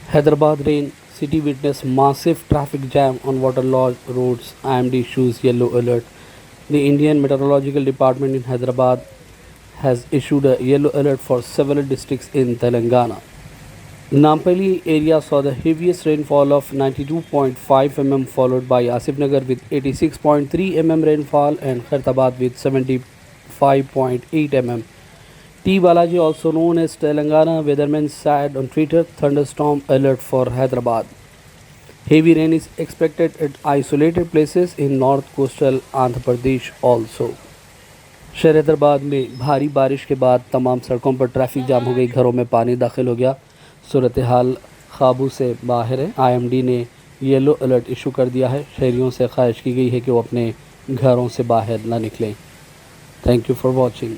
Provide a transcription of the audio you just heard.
Hyderabad rain. City witnessed massive traffic jam on waterlogged roads. IMD issues yellow alert. The Indian Meteorological Department in Hyderabad has issued a yellow alert for several districts in Telangana. Nampally area saw the heaviest rainfall of 92.5 mm, followed by Asif Nagar with 86.3 mm rainfall and Khairatabad with 75.8 mm. T. Balaji, also known as Telangana weatherman, said on Twitter, thunderstorm alert for Hyderabad. Heavy rain is expected at isolated places in north coastal Andhra Pradesh also. शहर हैदराबाद में भारी बारिश के बाद तमाम सड़कों पर traffic jam हो गई, घरों में पानी दाखिल हो गया, सूरत हाल काबू से बाहर है। IMD ने येलो अलर्ट इशू कर दिया है। शहरियों से ख्वाहिश की गई है कि वो अपने घरों से बाहर ना निकलें। Thank you for watching.